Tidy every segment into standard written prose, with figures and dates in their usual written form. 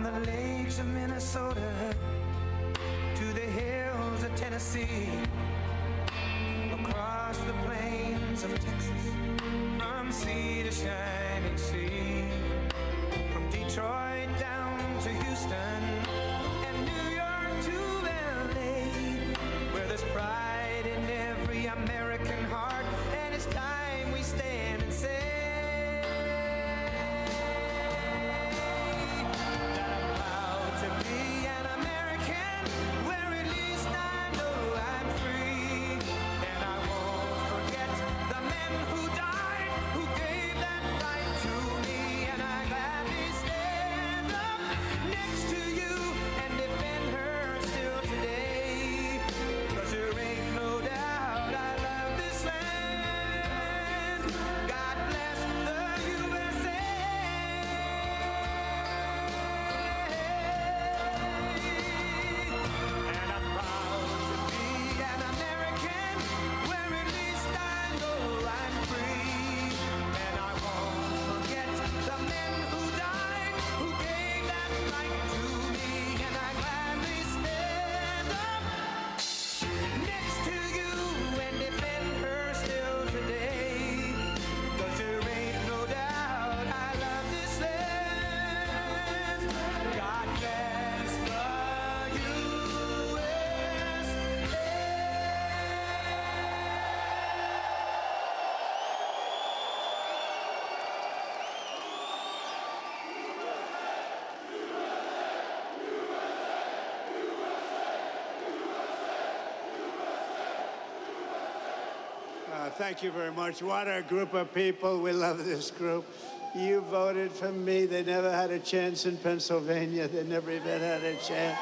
From the lakes of Minnesota to the hills of Tennessee, across the plains of Texas, from sea to shining sea, from Detroit down to Houston and New York to LA, where there's pride in every American heart, and it's time we stand and say Thank you very much. What a group of people. We love this group. You voted for me. They never had a chance in Pennsylvania. They never even had a chance.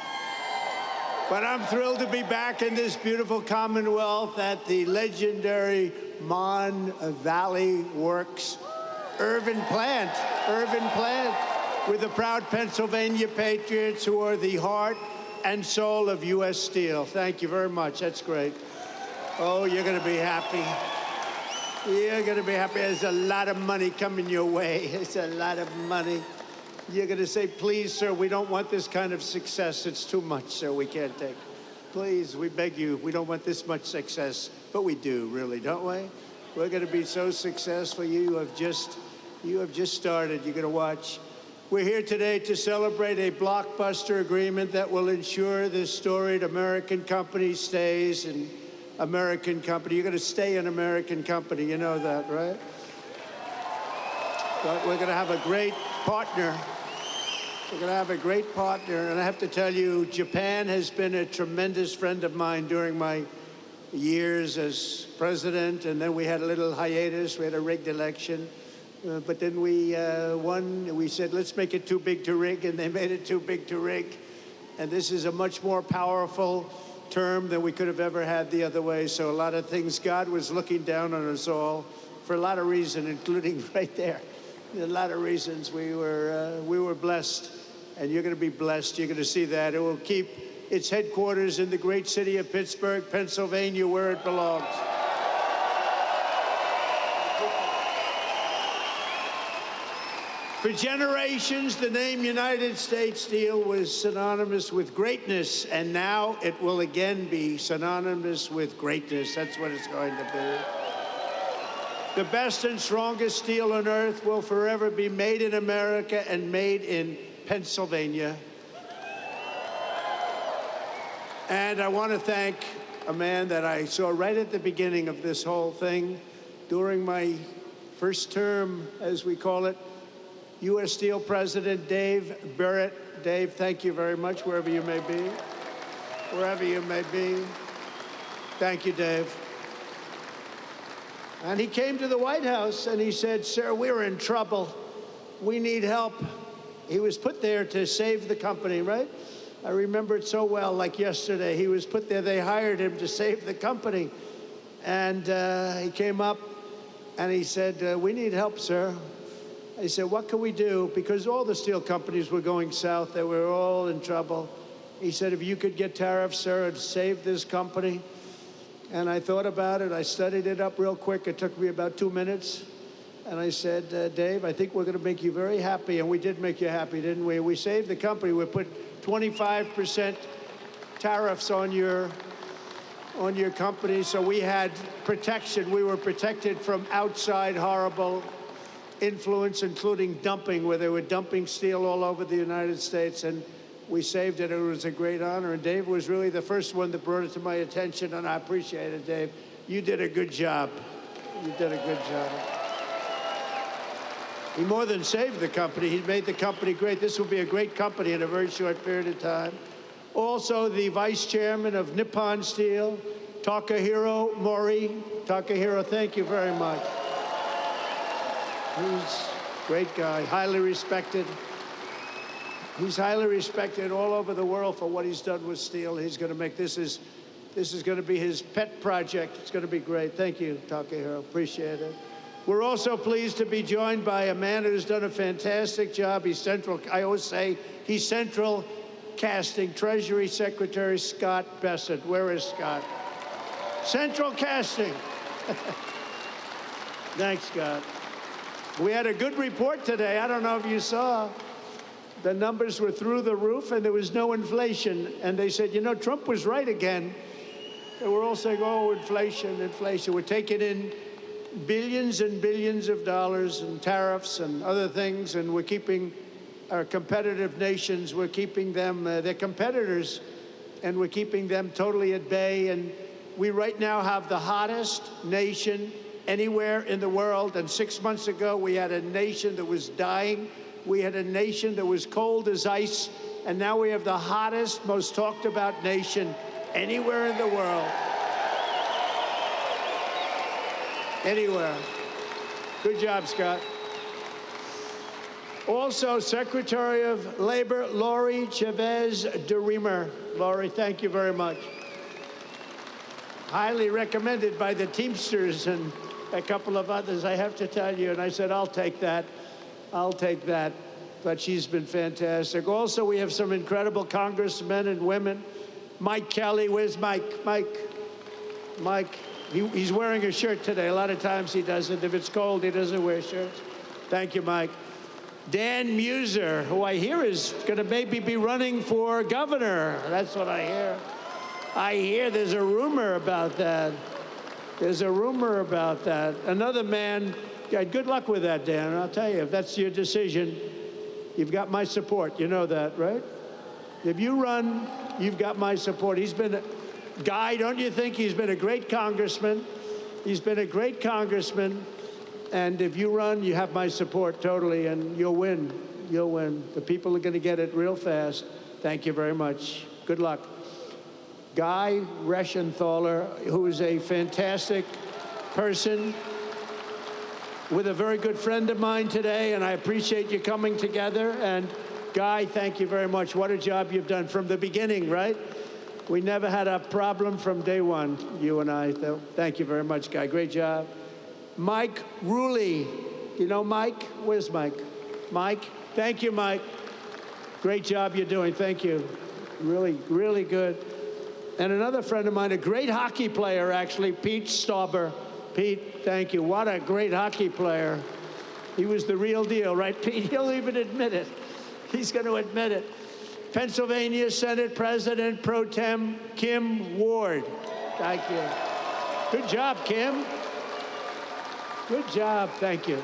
But I'm thrilled to be back in this beautiful Commonwealth at the legendary Mon Valley Works Irving plant, with the proud Pennsylvania patriots who are the heart and soul of U.S. Steel. Thank you very much. That's great. Oh, you're going to be happy. You're going to be happy. There's a lot of money coming your way. It's a lot of money. You're going to say, please, sir, we don't want this kind of success. It's too much, sir. We can't take it. Please, we beg you, we don't want this much success. But we do, really, don't we? We're going to be so successful. You have just started. You're going to watch. We're here today to celebrate a blockbuster agreement that will ensure this storied American company stays in American company. You're going to stay an American company. You know that, right? But we're going to have a great partner. We're going to have a great partner. And I have to tell you, Japan has been a tremendous friend of mine during my years as president. And then we had a little hiatus. We had a rigged election. But then we won. We said, let's make it too big to rig. And they made it too big to rig. And this is a much more powerful term than we could have ever had the other way. So a lot of things, God was looking down on us all for a lot of reasons, including right there. A lot of reasons we were blessed, and you're going to be blessed. You're going to see that. It will keep its headquarters in the great city of Pittsburgh, Pennsylvania, where it belongs. For generations, the name United States Steel was synonymous with greatness, and now it will again be synonymous with greatness. That's what it's going to be. The best and strongest steel on earth will forever be made in America and made in Pennsylvania. And I want to thank a man that I saw right at the beginning of this whole thing, during my first term, as we call it, U.S. Steel President Dave Barrett. Dave, thank you very much, wherever you may be. Wherever you may be. Thank you, Dave. And he came to the White House and he said, sir, we're in trouble. We need help. He was put there to save the company, right? I remember it so well, like yesterday. He was put there, they hired him to save the company. And he came up and he said, we need help, sir. I said, what can we do? Because all the steel companies were going south. They were all in trouble. He said, if you could get tariffs, sir, and save this company. And I thought about it. I studied it up real quick. It took me about 2 minutes. And I said, Dave, I think we're going to make you very happy. And we did make you happy, didn't we? We saved the company. We put 25% tariffs on your company, so we had protection. We were protected from outside horrible influence, including dumping, where they were dumping steel all over the United States, and we saved it. It was a great honor, and Dave was really the first one that brought it to my attention, and I appreciate it, Dave. You did a good job. You did a good job. He more than saved the company. He made the company great. This will be a great company in a very short period of time. Also, the vice chairman of Nippon Steel, Takahiro Mori. Takahiro, thank you very much. He's a great guy, highly respected. He's highly respected all over the world for what he's done with steel. He's going to make this is going to be his pet project. It's going to be great. Thank you, Takahiro. Appreciate it. We're also pleased to be joined by a man who's done a fantastic job. He's central. I always say he's central casting. Treasury Secretary Scott Bessent. Where is Scott? Central casting. Thanks, Scott. We had a good report today. I don't know if you saw. The numbers were through the roof, and there was no inflation. And they said, you know, Trump was right again. They were all saying, oh, inflation, inflation. We're taking in billions and billions of dollars in tariffs and other things, and we're keeping our competitive nations, we're keeping them, they're competitors, and we're keeping them totally at bay. And we right now have the hottest nation anywhere in the world. And 6 months ago, we had a nation that was dying. We had a nation that was cold as ice. And now we have the hottest, most talked about nation anywhere in the world. Anywhere. Good job, Scott. Also, Secretary of Labor, Lori Chavez DeRemer. Lori, thank you very much. Highly recommended by the Teamsters and a couple of others, I have to tell you. And I said, I'll take that. I'll take that. But she's been fantastic. Also, we have some incredible congressmen and women. Mike Kelly, where's Mike? Mike, he's wearing a shirt today. A lot of times he doesn't. If it's cold, he doesn't wear shirts. Thank you, Mike. Dan Muser, who I hear is going to maybe be running for governor. That's what I hear. I hear there's a rumor about that. There's a rumor about that. Another man, yeah, good luck with that, Dan. I'll tell you, if that's your decision, you've got my support. You know that, right? If you run, you've got my support. He's been a guy, don't you think? He's been a great congressman. He's been a great congressman. And if you run, you have my support totally, and you'll win. You'll win. The people are going to get it real fast. Thank you very much. Good luck. Guy Reschenthaler, who is a fantastic person, with a very good friend of mine today, and I appreciate you coming together. And Guy, thank you very much. What a job you've done from the beginning, right? We never had a problem from day one, you and I. So thank you very much, Guy. Great job. Mike Ruley. You know Mike? Where's Mike? Mike? Thank you, Mike. Great job you're doing. Thank you. Really, really good. And another friend of mine, a great hockey player, actually, Pete Stauber. Pete, thank you. What a great hockey player. He was the real deal, right, Pete? He'll even admit it. He's going to admit it. Pennsylvania Senate President Pro Tem Kim Ward. Thank you. Good job, Kim. Good job. Thank you.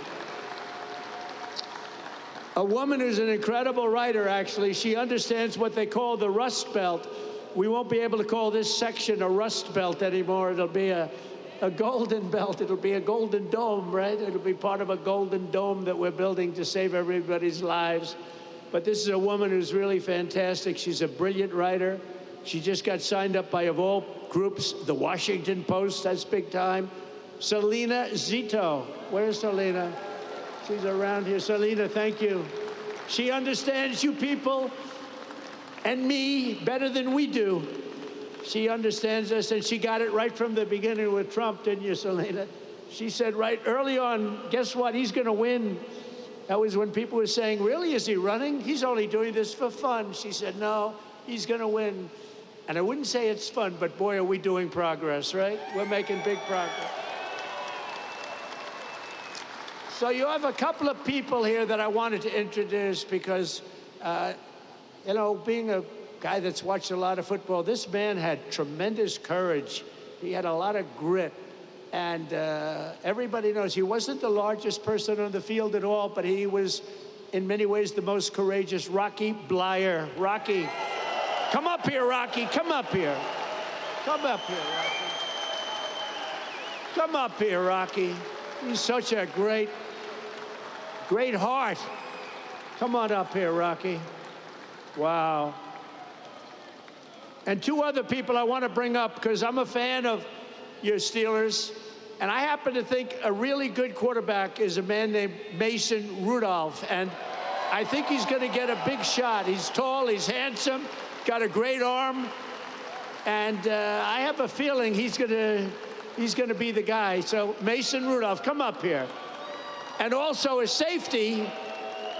A woman who's an incredible writer, actually. She understands what they call the Rust Belt. We won't be able to call this section a Rust Belt anymore. It'll be a golden belt. It'll be a golden dome, right? It'll be part of a golden dome that we're building to save everybody's lives. But this is a woman who's really fantastic. She's a brilliant writer. She just got signed up by, of all groups, the Washington Post. That's big time. Selena Zito. Where's Selena? She's around here. Selena, thank you. She understands you people and me better than we do. She understands us, and she got it right from the beginning with Trump, didn't you, Selena? She said right early on, guess what? He's going to win. That was when people were saying, really, is he running? He's only doing this for fun. She said, no, he's going to win. And I wouldn't say it's fun, but boy, are we doing progress, right? We're making big progress. So you have a couple of people here that I wanted to introduce because, you know, being a guy that's watched a lot of football, this man had tremendous courage. He had a lot of grit. And everybody knows he wasn't the largest person on the field at all, but he was, in many ways, the most courageous. Rocky Bleier. Rocky, come up here, Rocky. Come up here. Come up here, Rocky. Come up here, Rocky. He's such a great heart. Come on up here, Rocky. Wow. And two other people I want to bring up because I'm a fan of your Steelers. And I happen to think a really good quarterback is a man named Mason Rudolph. And I think he's going to get a big shot. He's tall, he's handsome, got a great arm. And I have a feeling he's going to be the guy. So Mason Rudolph, come up here. And also a safety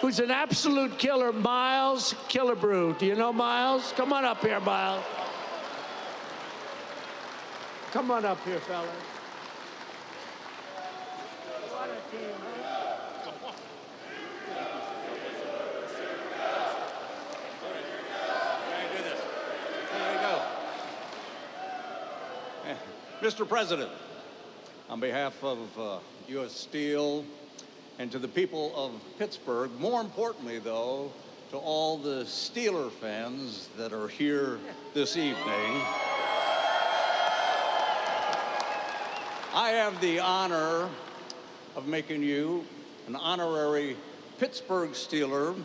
who's an absolute killer, Miles Killebrew. Do you know Miles? Come on up here, Miles. Come on up here, fellas. What a team, huh? Mr. President, on behalf of U.S. Steel and to the people of Pittsburgh, more importantly, though, to all the Steeler fans that are here this evening, I have the honor of making you an honorary Pittsburgh Steeler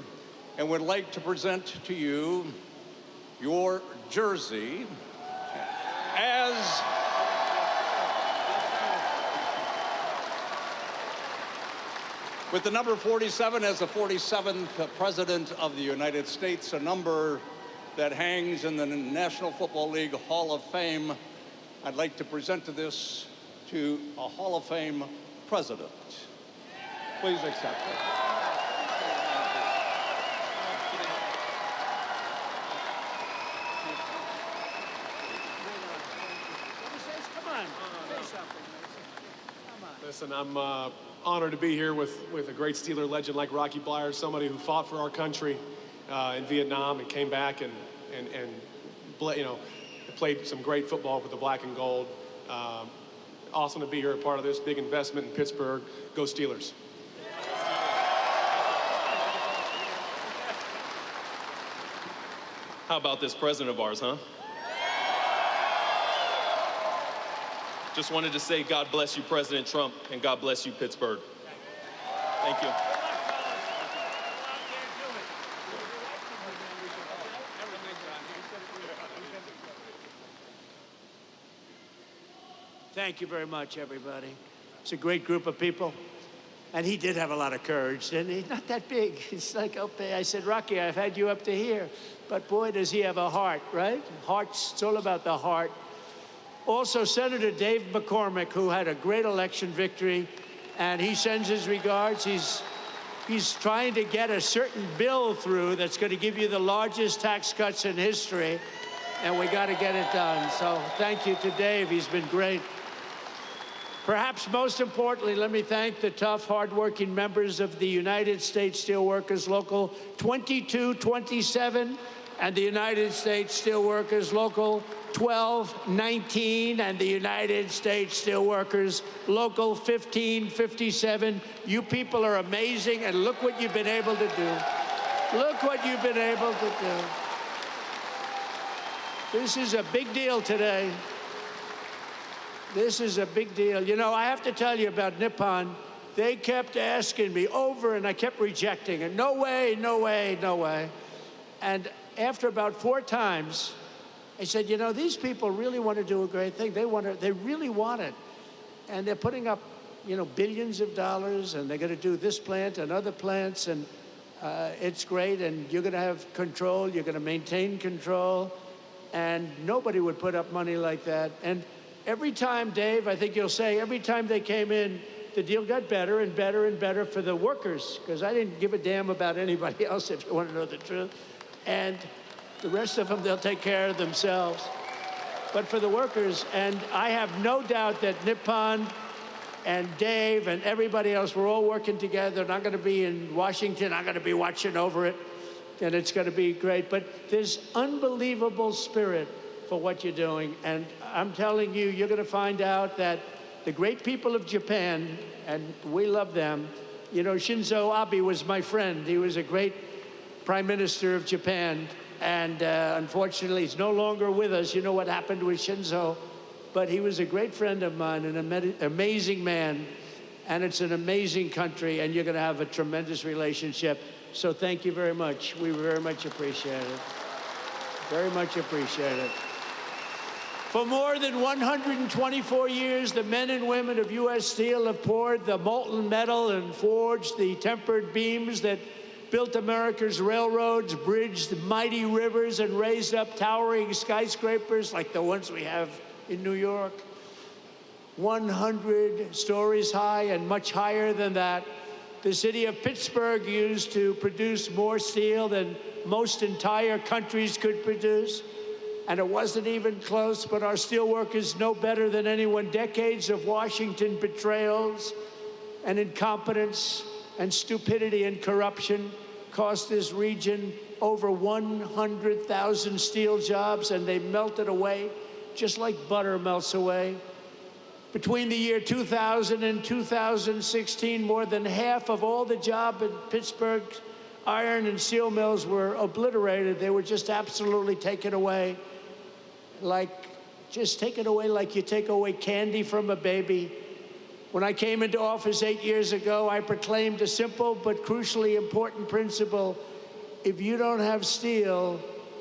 and would like to present to you your jersey as with the number 47 as the 47th President of the United States, a number that hangs in the National Football League Hall of Fame. I'd like to present this to a Hall of Fame president. Please accept it. Listen, I'm honored to be here with a great Steeler legend like Rocky Bleier, somebody who fought for our country in Vietnam and came back and you know, played some great football with the black and gold. Awesome to be here, a part of this big investment in Pittsburgh. Go Steelers. How about this president of ours, huh? Just wanted to say God bless you, President Trump, and God bless you, Pittsburgh. Thank you. Thank you very much, everybody. It's a great group of people. And he did have a lot of courage, didn't he? Not that big. It's like, okay, I said, Rocky, I've had you up to here. But boy, does he have a heart, right? Hearts, it's all about the heart. Also, Senator Dave McCormick, who had a great election victory, and he sends his regards. He's trying to get a certain bill through that's going to give you the largest tax cuts in history, and we got to get it done. So thank you to Dave. He's been great. Perhaps most importantly, let me thank the tough, hardworking members of the United States Steelworkers Local 2227 and the United States Steelworkers Local 1219 and the United States Steelworkers Local 1557. You people are amazing, and look what you've been able to do. Look what you've been able to do. This is a big deal today. This is a big deal. You know, I have to tell you about Nippon. They kept asking me over, and I kept rejecting it. No way, no way, no way. And after about 4 times, I said, you know, these people really want to do a great thing. They really want it. And they're putting up, you know, billions of dollars, and they're going to do this plant and other plants, and it's great, and you're going to have control, you're going to maintain control, and nobody would put up money like that. And every time, Dave, I think you'll say, every time they came in, the deal got better and better and better for the workers, because I didn't give a damn about anybody else, if you want to know the truth. And the rest of them, they'll take care of themselves. But for the workers, and I have no doubt that Nippon and Dave and everybody else, we're all working together, and I'm going to be in Washington. I'm going to be watching over it, and it's going to be great. But there's unbelievable spirit for what you're doing, and I'm telling you, you're going to find out that the great people of Japan, and we love them. You know, Shinzo Abe was my friend. He was a great Prime Minister of Japan, and unfortunately, he's no longer with us. You know what happened with Shinzo. But he was a great friend of mine, an amazing man, and it's an amazing country, and you're going to have a tremendous relationship. So thank you very much. We very much appreciate it. Very much appreciate it. For more than 124 years, the men and women of U.S. Steel have poured the molten metal and forged the tempered beams that built America's railroads, bridged mighty rivers, and raised up towering skyscrapers like the ones we have in New York, 100 stories high and much higher than that. The city of Pittsburgh used to produce more steel than most entire countries could produce, and it wasn't even close, but our steelworkers know better than anyone. Decades of Washington betrayals and incompetence and stupidity and corruption cost this region over 100,000 steel jobs, and they melted away just like butter melts away. Between the year 2000 and 2016, more than half of all the jobs in Pittsburgh's iron and steel mills were obliterated. They were just absolutely taken away, like you take away candy from a baby. When I came into office 8 years ago, I proclaimed a simple but crucially important principle. If you don't have steel,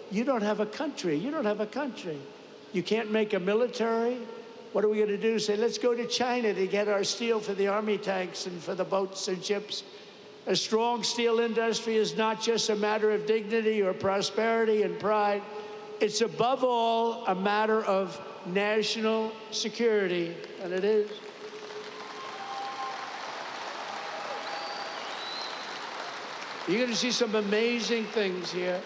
you don't have a country. You don't have a country. You can't make a military. What are we going to do? Say, let's go to China to get our steel for the army tanks and for the boats and ships. A strong steel industry is not just a matter of dignity or prosperity and pride. It's above all a matter of national security, and it is. You're going to see some amazing things here.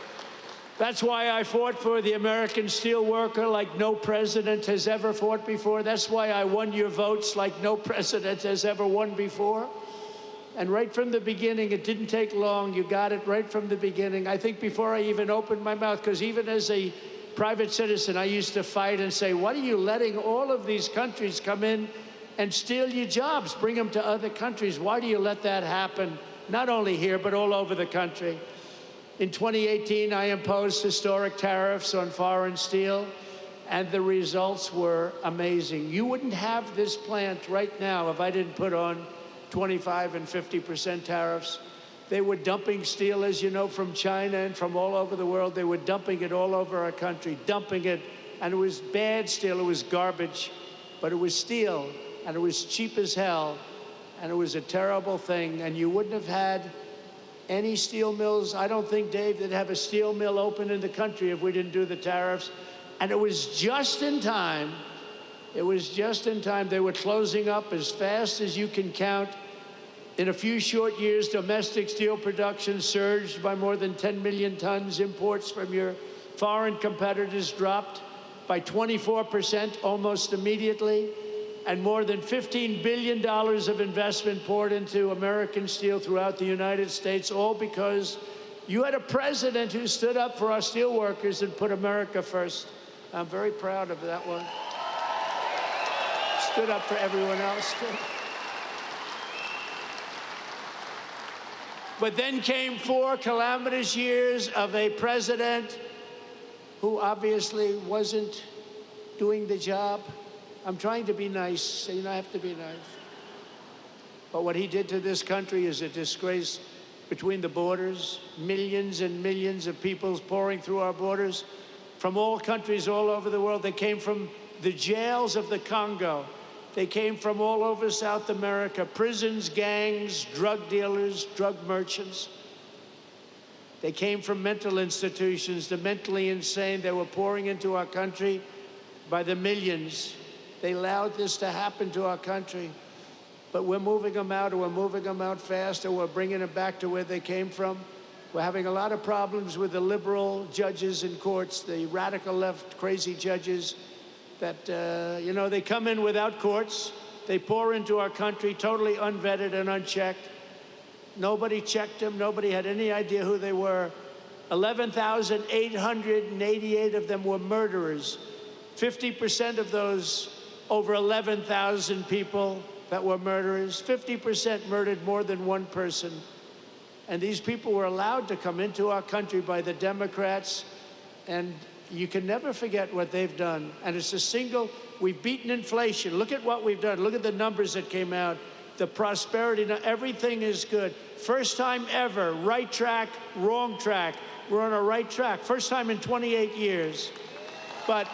That's why I fought for the American steelworker like no president has ever fought before. That's why I won your votes like no president has ever won before. And right from the beginning, it didn't take long. You got it right from the beginning. I think before I even opened my mouth, because even as a private citizen, I used to fight and say, what are you letting all of these countries come in and steal your jobs, bring them to other countries? Why do you let that happen? Not only here, but all over the country. In 2018, I imposed historic tariffs on foreign steel, and the results were amazing. You wouldn't have this plant right now if I didn't put on 25% and 50% tariffs. They were dumping steel, as you know, from China and from all over the world. They were dumping it all over our country, dumping it. And it was bad steel, it was garbage, but it was steel, and it was cheap as hell, and it was a terrible thing. And you wouldn't have had any steel mills. I don't think, Dave, they'd have a steel mill open in the country if we didn't do the tariffs. And it was just in time. It was just in time. They were closing up as fast as you can count. In a few short years, domestic steel production surged by more than 10 million tons. Imports from your foreign competitors dropped by 24% almost immediately. And more than $15 billion of investment poured into American steel throughout the United States, all because you had a president who stood up for our steelworkers and put America first. I'm very proud of that one. Stood up for everyone else, too. But then came 4 calamitous years of a president who obviously wasn't doing the job. I'm trying to be nice, so you know, I have to be nice. But what he did to this country is a disgrace. Between the borders, millions and millions of people pouring through our borders from all countries all over the world. They came from the jails of the Congo. They came from all over South America, prisons, gangs, drug dealers, drug merchants. They came from mental institutions, the mentally insane. They were pouring into our country by the millions. They allowed this to happen to our country. But we're moving them out, or we're moving them out fast, or we're bringing them back to where they came from. We're having a lot of problems with the liberal judges in courts, the radical left crazy judges that, you know, they come in without courts. They pour into our country totally unvetted and unchecked. Nobody checked them. Nobody had any idea who they were. 11,888 of them were murderers. 50% of those over 11,000 people that were murderers, 50% murdered more than one person. And these people were allowed to come into our country by the Democrats, and you can never forget what they've done. And it's we've beaten inflation. Look at what we've done. Look at the numbers that came out. The prosperity, everything is good. First time ever, right track, wrong track. We're on a right track. First time in 28 years. But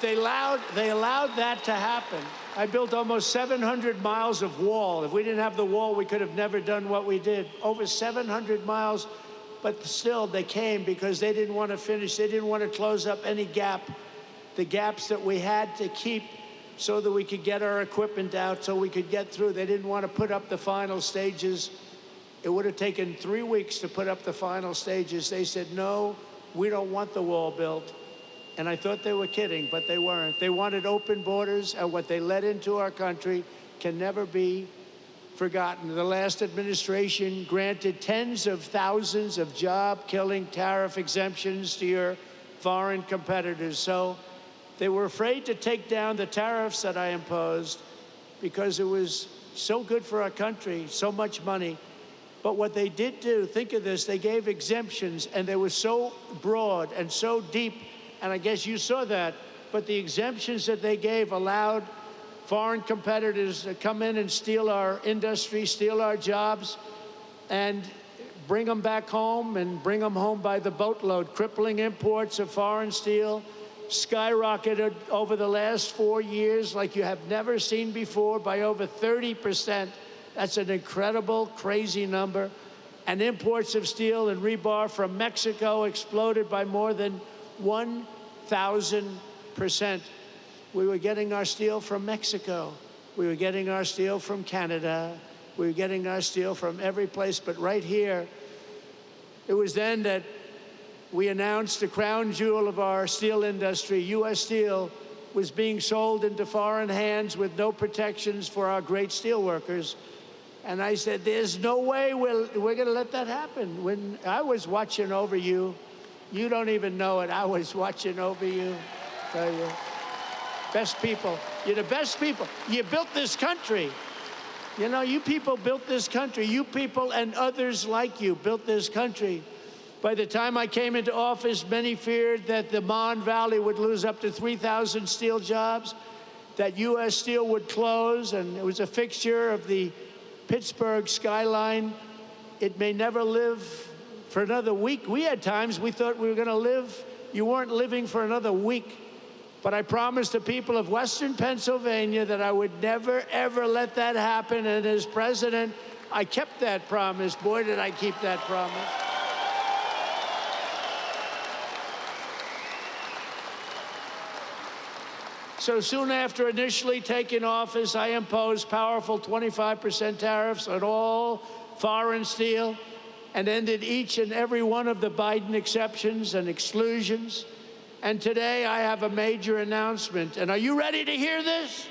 they allowed that to happen. I built almost 700 miles of wall. If we didn't have the wall, we could have never done what we did. Over 700 miles, but still they came because they didn't want to finish. They didn't want to close up any the gaps that we had to keep so that we could get our equipment out, so we could get through. They didn't want to put up the final stages. It would have taken 3 weeks to put up the final stages. They said, no, we don't want the wall built. And I thought they were kidding, but they weren't. They wanted open borders, and what they let into our country can never be forgotten. The last administration granted tens of thousands of job-killing tariff exemptions to your foreign competitors. So they were afraid to take down the tariffs that I imposed because it was so good for our country, so much money. But what they did do, think of this, they gave exemptions, and they were so broad and so deep, and I guess you saw that, but the exemptions that they gave allowed foreign competitors to come in and steal our industry, steal our jobs, and bring them back home, and bring them home by the boatload. Crippling imports of foreign steel skyrocketed over the last 4 years like you have never seen before by over 30%. That's an incredible, crazy number. And imports of steel and rebar from Mexico exploded by more than 1,000%. We were getting our steel from Mexico. We were getting our steel from Canada. We were getting our steel from every place, but right here, it was then that we announced the crown jewel of our steel industry, U.S. Steel, was being sold into foreign hands with no protections for our great steelworkers. And I said, there's no way we're going to let that happen. When I was watching over you, you don't even know it, I was watching over you. Tell you, best people. You're the best people. You built this country. You know, you people built this country. You people and others like you built this country. By the time I came into office, many feared that the Mon Valley would lose up to 3,000 steel jobs, that U.S. Steel would close, and it was a fixture of the Pittsburgh skyline. It may never live for another week. We had times we thought we were going to live. You weren't living for another week. But I promised the people of Western Pennsylvania that I would never, ever let that happen. And as president, I kept that promise. Boy, did I keep that promise. So soon after initially taking office, I imposed powerful 25% tariffs on all foreign steel and ended each and every one of the Biden exceptions and exclusions. And today I have a major announcement. And are you ready to hear this?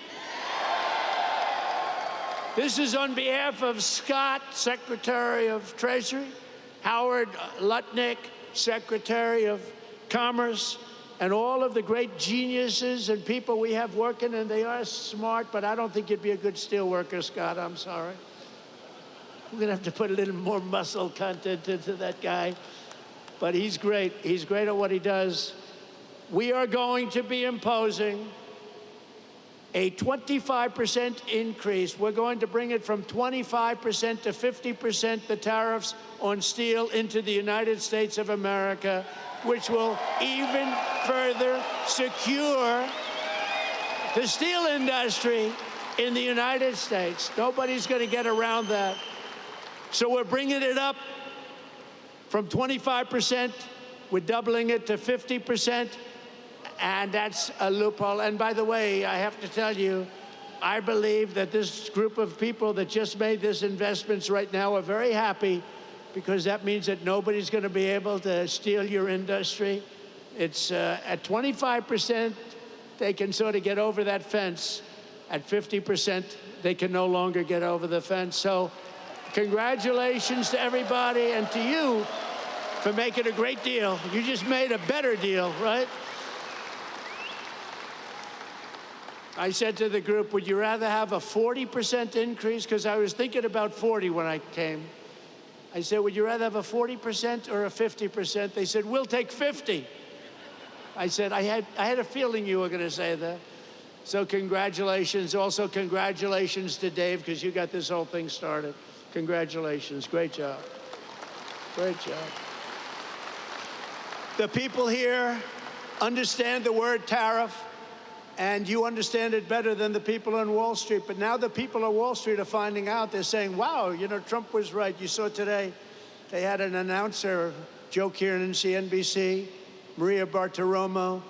This is on behalf of Scott, Secretary of Treasury, Howard Lutnick, Secretary of Commerce, and all of the great geniuses and people we have working, and they are smart, but I don't think you'd be a good steel worker, Scott. I'm sorry. We're going to have to put a little more muscle content into that guy. But he's great. He's great at what he does. We are going to be imposing a 25% increase. We're going to bring it from 25% to 50%, the tariffs on steel into the United States of America, which will even further secure the steel industry in the United States. Nobody's going to get around that. So we're bringing it up from 25%. We're doubling it to 50%. And that's a loophole. And by the way, I have to tell you, I believe that this group of people that just made these investments right now are very happy, because that means that nobody's going to be able to steal your industry. It's at 25%, they can sort of get over that fence. At 50%, they can no longer get over the fence. So congratulations to everybody and to you for making a great deal. You just made a better deal, right? I said to the group, would you rather have a 40% increase? Because I was thinking about 40 when I came. I said, would you rather have a 40% or a 50%? They said, we'll take 50. I said, I had a feeling you were going to say that. So congratulations. Also, congratulations to Dave, because you got this whole thing started. Congratulations. Great job. Great job. The people here understand the word tariff, and you understand it better than the people on Wall Street. But now the people on Wall Street are finding out. They're saying, wow, you know, Trump was right. You saw today they had an announcer, Joe Kiernan, CNBC, Maria Bartiromo,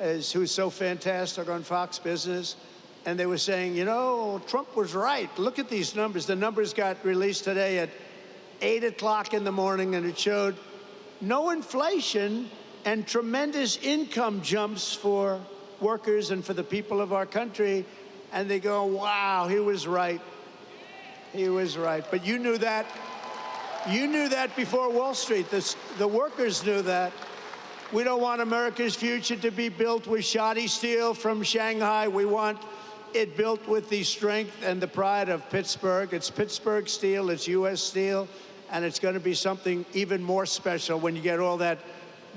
who's so fantastic on Fox Business. And they were saying, you know, Trump was right. Look at these numbers. The numbers got released today at 8 o'clock in the morning, and it showed no inflation and tremendous income jumps for workers and for the people of our country. And they go, wow, he was right. He was right. But you knew that. You knew that before Wall Street. The workers knew that. We don't want America's future to be built with shoddy steel from Shanghai. We want it built with the strength and the pride of Pittsburgh. It's Pittsburgh steel, it's U.S. steel, and it's going to be something even more special when you get all that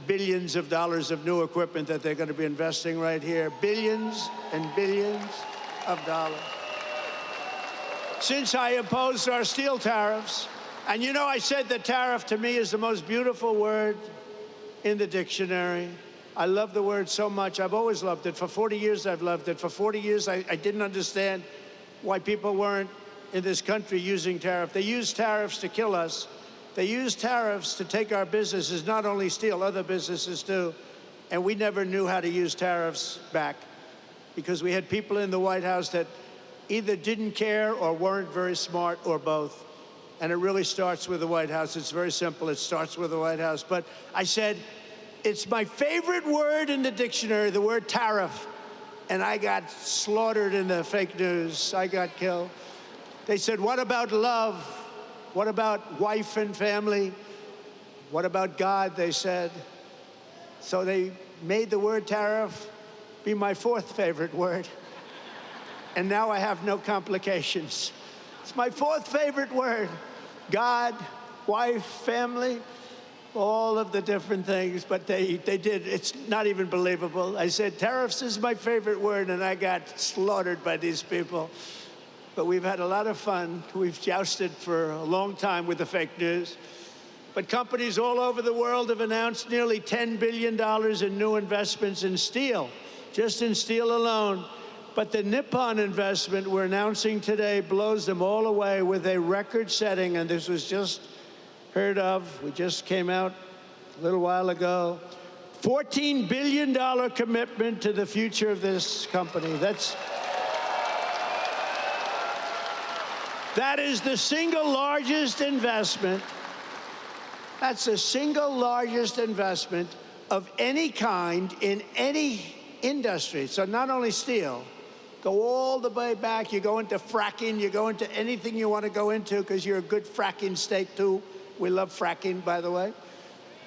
billions of dollars of new equipment that they're going to be investing right here. Billions and billions of dollars. Since I opposed our steel tariffs, and you know, I said that tariff to me is the most beautiful word in the dictionary. I love the word so much. I've always loved it. For 40 years, I've loved it. For 40 years, I didn't understand why people weren't in this country using tariff. They use tariffs to kill us. They use tariffs to take our businesses, not only steel, other businesses too. And we never knew how to use tariffs back because we had people in the White House that either didn't care or weren't very smart or both. And it really starts with the White House. It's very simple. It starts with the White House. But I said, it's my favorite word in the dictionary, the word tariff. And I got slaughtered in the fake news. I got killed. They said, what about love? What about wife and family? What about God, they said. So they made the word tariff be my fourth favorite word. And now I have no complications. It's my fourth favorite word. God, wife, family, all of the different things, but they did. It's not even believable. I said, tariffs is my favorite word, and I got slaughtered by these people. But we've had a lot of fun. We've jousted for a long time with the fake news. But companies all over the world have announced nearly $10 billion in new investments in steel, just in steel alone. But the Nippon investment we're announcing today blows them all away with a record-setting, and this was just heard of. We just came out a little while ago. $14 billion commitment to the future of this company. That is the single largest investment. That's the single largest investment of any kind in any industry. So not only steel, go all the way back. You go into fracking, you go into anything you want to go into because you're a good fracking state too. We love fracking, by the way.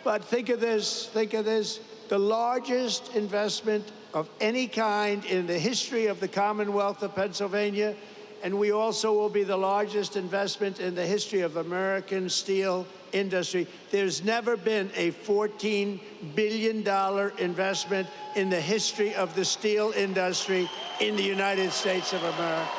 But think of this, the largest investment of any kind in the history of the Commonwealth of Pennsylvania, and we also will be the largest investment in the history of American steel industry. There's never been a $14 billion investment in the history of the steel industry in the United States of America.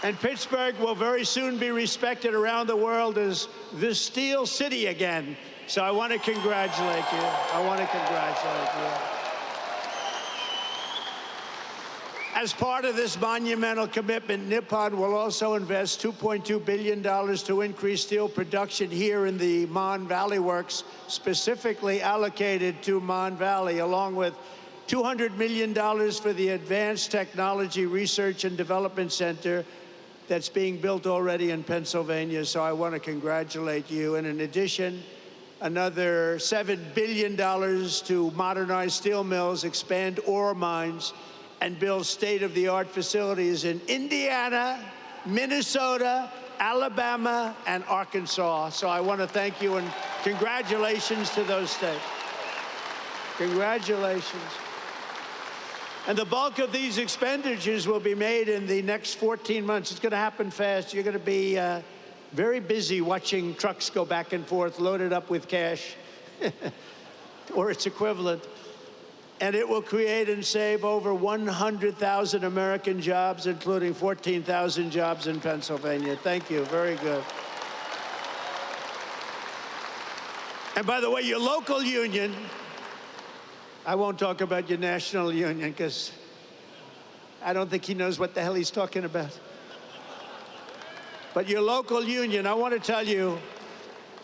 And Pittsburgh will very soon be respected around the world as the Steel City again. So I want to congratulate you. I want to congratulate you. As part of this monumental commitment, Nippon will also invest $2.2 billion to increase steel production here in the Mon Valley Works, specifically allocated to Mon Valley, along with $200 million for the Advanced Technology Research and Development Center, that's being built already in Pennsylvania, so I want to congratulate you. And in addition, another $7 billion to modernize steel mills, expand ore mines, and build state-of-the-art facilities in Indiana, Minnesota, Alabama, and Arkansas. So I want to thank you and congratulations to those states. Congratulations. And the bulk of these expenditures will be made in the next 14 months. It's going to happen fast. You're going to be very busy watching trucks go back and forth, loaded up with cash, or its equivalent. And it will create and save over 100,000 American jobs, including 14,000 jobs in Pennsylvania. Thank you. Very good. And by the way, your local union, I won't talk about your national union because I don't think he knows what the hell he's talking about. But your local union, I want to tell you,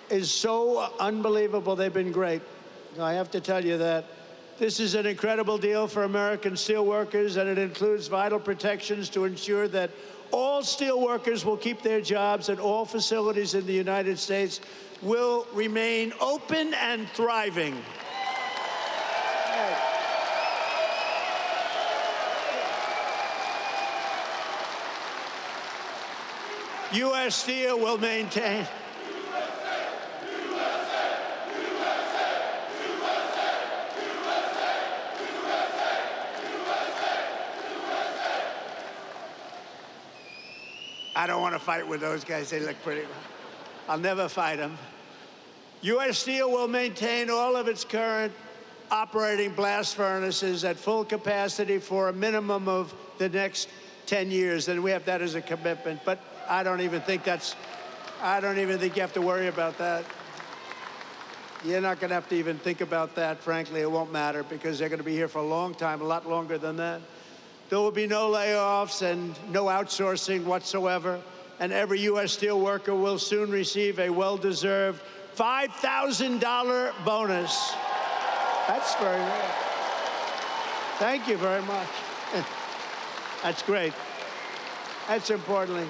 is so unbelievable. They've been great. I have to tell you that. This is an incredible deal for American steelworkers, and it includes vital protections to ensure that all steelworkers will keep their jobs and all facilities in the United States will remain open and thriving. U.S. Steel will maintain. I don't want to fight with those guys. They look pretty. I'll never fight them. U.S. Steel will maintain all of its current operating blast furnaces at full capacity for a minimum of the next 10 years, and we have that as a commitment. But I don't even think you have to worry about that. You're not going to have to even think about that. Frankly, it won't matter because they're going to be here for a long time, a lot longer than that. There will be no layoffs and no outsourcing whatsoever, and every U.S. steel worker will soon receive a well-deserved $5,000 bonus. That's very nice. Thank you very much. That's great. That's importantly.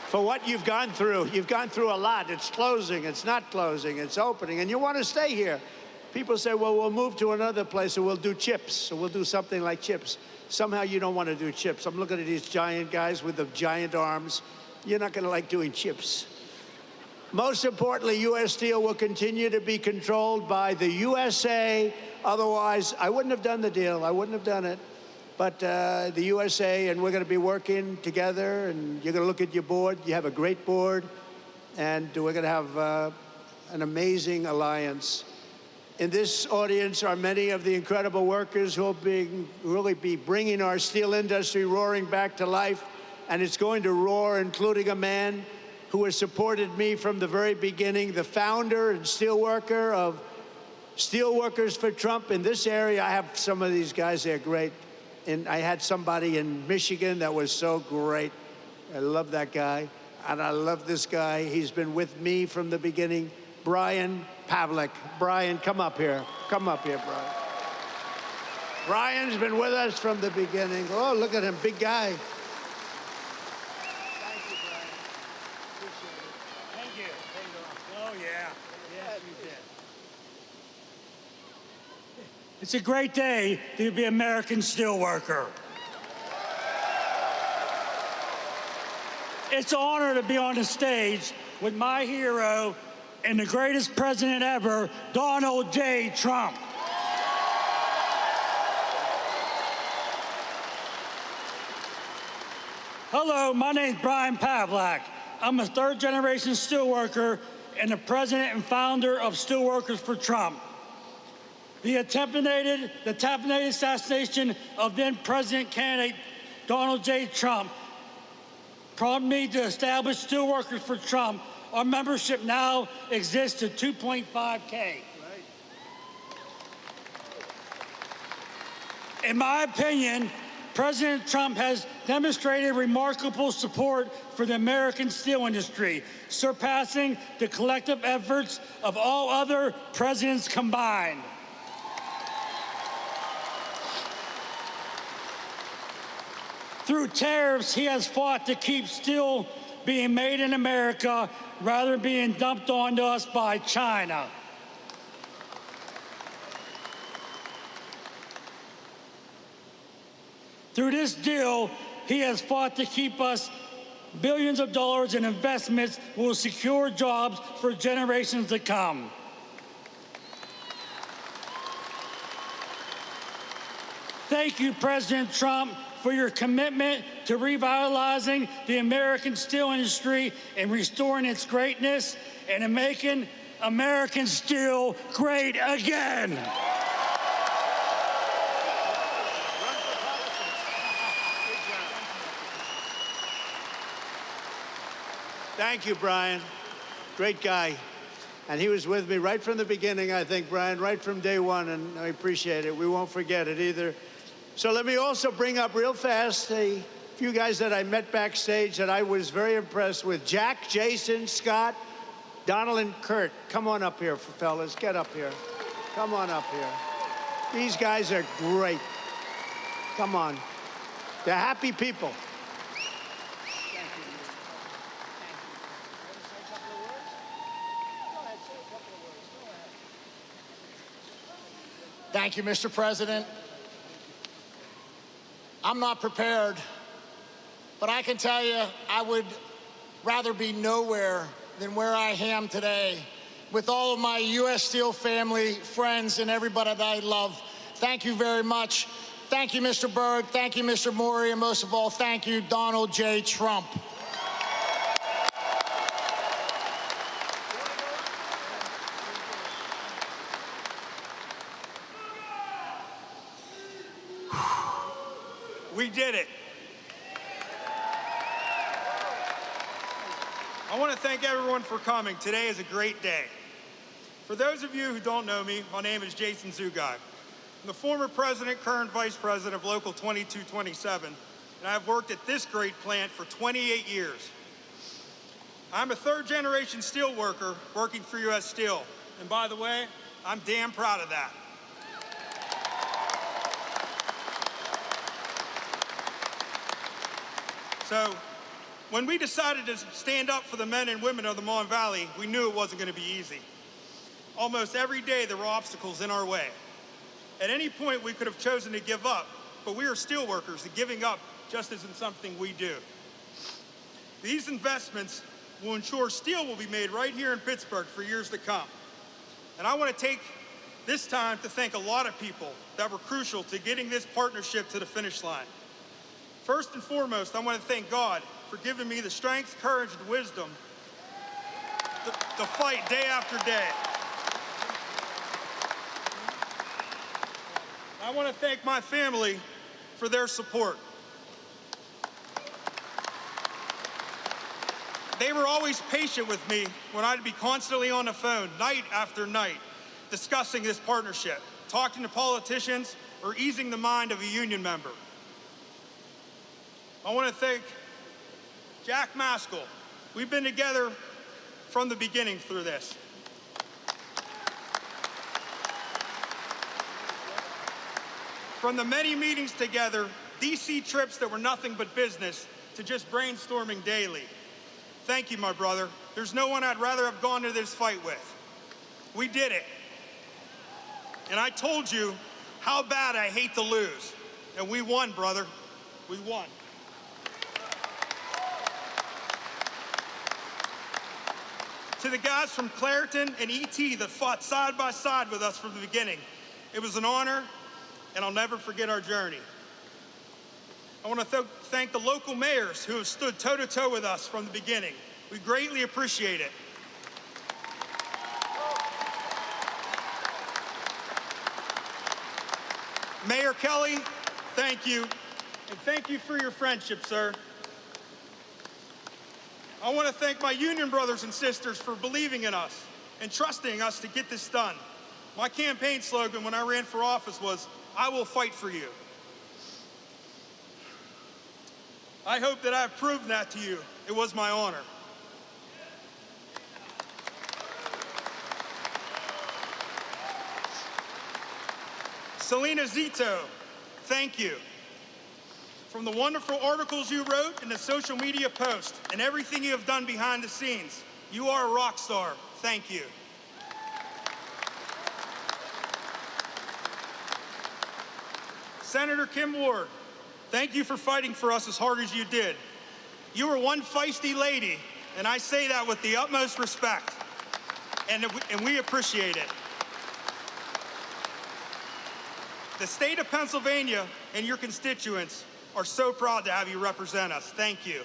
For what you've gone through a lot. It's closing, it's not closing, it's opening, and you want to stay here. People say, well, we'll move to another place, or we'll do chips, or we'll do something like chips. Somehow you don't want to do chips. I'm looking at these giant guys with the giant arms. You're not going to like doing chips. Most importantly, U.S. Steel will continue to be controlled by the USA. Otherwise, I wouldn't have done the deal. I wouldn't have done it. But the USA, and we're going to be working together, and you're going to look at your board. You have a great board, and we're going to have an amazing alliance. In this audience are many of the incredible workers who will really be bringing our steel industry roaring back to life, and it's going to roar, including a man who has supported me from the very beginning, the founder and steelworker of Steelworkers for Trump. In this area, I have some of these guys, they're great. And I had somebody in Michigan that was so great. I love that guy, and I love this guy. He's been with me from the beginning. Brian Pavlik. Brian, come up here. Come up here, Brian. Brian's been with us from the beginning. Oh, look at him, big guy. Thank you, Brian. Appreciate it. Thank you. Oh, yeah. Yes, you did. It's a great day to be an American steelworker. It's an honor to be on the stage with my hero and the greatest president ever, Donald J. Trump. Hello, my name's Brian Pavlik. I'm a third-generation steelworker and the president and founder of Steelworkers for Trump. The attempted assassination of then-president candidate Donald J. Trump prompted me to establish Steelworkers for Trump. Our membership now exists to 2.5K. In my opinion, President Trump has demonstrated remarkable support for the American steel industry, surpassing the collective efforts of all other presidents combined. Through tariffs, he has fought to keep steel being made in America rather than being dumped onto us by China. Through this deal, he has fought to keep us billions of dollars in investments that will secure jobs for generations to come. Thank you, President Trump, for your commitment to revitalizing the American steel industry and restoring its greatness and in making American steel great again. Thank you, Brian. Great guy. And he was with me right from the beginning, I think, Brian, right from day one, and I appreciate it. We won't forget it either. So let me also bring up real fast a few guys that I met backstage that I was very impressed with. Jack, Jason, Scott, Donald, and Kurt. Come on up here, fellas. Get up here. Come on up here. These guys are great. Come on. They're happy people. Thank you, Mr. President. I'm not prepared, but I can tell you I would rather be nowhere than where I am today with all of my U.S. Steel family, friends, and everybody that I love. Thank you very much. Thank you, Mr. Berg. Thank you, Mr. Maury, and most of all, thank you, Donald J. Trump. We did it. I want to thank everyone for coming. Today is a great day. For those of you who don't know me, my name is Jason Zugai. I'm the former president, current vice president of Local 2227, and I've worked at this great plant for 28 years. I'm a third-generation steel worker working for U.S. Steel, and by the way, I'm damn proud of that. So, when we decided to stand up for the men and women of the Mon Valley, we knew it wasn't going to be easy. Almost every day there were obstacles in our way. At any point we could have chosen to give up, but we are steel workers, and giving up just isn't something we do. These investments will ensure steel will be made right here in Pittsburgh for years to come. And I want to take this time to thank a lot of people that were crucial to getting this partnership to the finish line. First and foremost, I want to thank God for giving me the strength, courage, and wisdom to fight day after day. I want to thank my family for their support. They were always patient with me when I'd be constantly on the phone, night after night, discussing this partnership, talking to politicians, or easing the mind of a union member. I want to thank Jack Maskell. We've been together from the beginning through this. From the many meetings together, DC trips that were nothing but business, to just brainstorming daily. Thank you, my brother. There's no one I'd rather have gone to this fight with. We did it. And I told you how bad I hate to lose. And we won, brother. We won. To the guys from Clairton and ET that fought side by side with us from the beginning, it was an honor, and I'll never forget our journey. I want to thank the local mayors who have stood toe-to-toe with us from the beginning. We greatly appreciate it. Mayor Kelly, thank you, and thank you for your friendship, sir. I want to thank my union brothers and sisters for believing in us and trusting us to get this done. My campaign slogan when I ran for office was, "I will fight for you." I hope that I've proven that to you. It was my honor. Selena Zito, thank you. From the wonderful articles you wrote and the social media posts and everything you have done behind the scenes, you are a rock star. Thank you. Senator Kim Ward, thank you for fighting for us as hard as you did. You were one feisty lady, and I say that with the utmost respect, and we appreciate it. The state of Pennsylvania and your constituents are so proud to have you represent us. Thank you.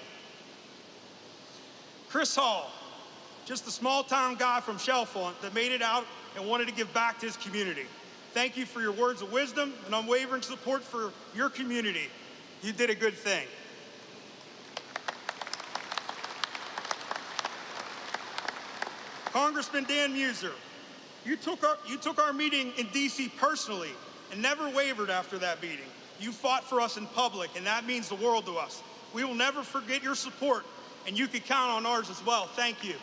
Chris Hall, just a small-town guy from Chalfont that made it out and wanted to give back to his community. Thank you for your words of wisdom and unwavering support for your community. You did a good thing. Congressman Dan Muser, you took our meeting in D.C. personally and never wavered after that meeting. You fought for us in public, and that means the world to us. We will never forget your support, and you can count on ours as well. Thank you.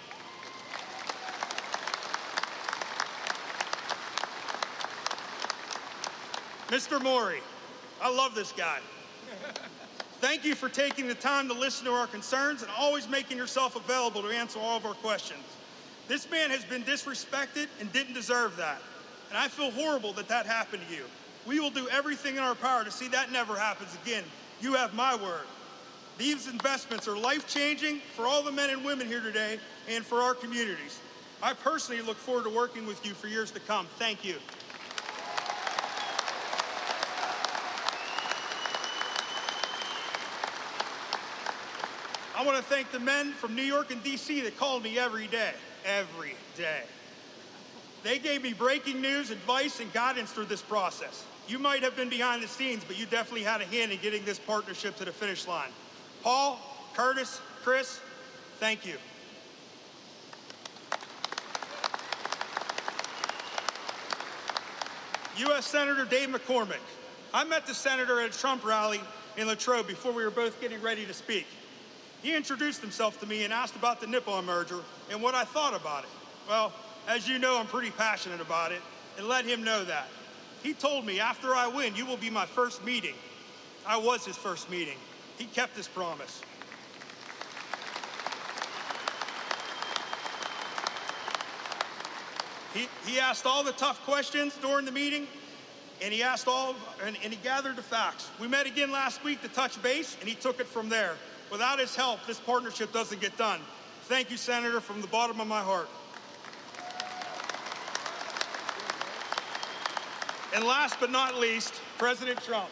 Mr. Maury, I love this guy. Thank you for taking the time to listen to our concerns and always making yourself available to answer all of our questions. This man has been disrespected and didn't deserve that. And I feel horrible that that happened to you. We will do everything in our power to see that never happens again. You have my word. These investments are life-changing for all the men and women here today and for our communities. I personally look forward to working with you for years to come. Thank you. I want to thank the men from New York and D.C. that called me every day. Every day. They gave me breaking news, advice, and guidance through this process. You might have been behind the scenes, but you definitely had a hand in getting this partnership to the finish line. Paul, Curtis, Chris, thank you. U.S. Senator Dave McCormick. I met the senator at a Trump rally in Latrobe before we were both getting ready to speak. He introduced himself to me and asked about the Nippon merger and what I thought about it. Well, as you know, I'm pretty passionate about it, and let him know that. He told me, after I win, you will be my first meeting. I was his first meeting. He kept his promise. He asked all the tough questions during the meeting, and he gathered the facts. We met again last week to touch base, and he took it from there. Without his help, this partnership doesn't get done. Thank you, Senator, from the bottom of my heart. And last but not least, President Trump.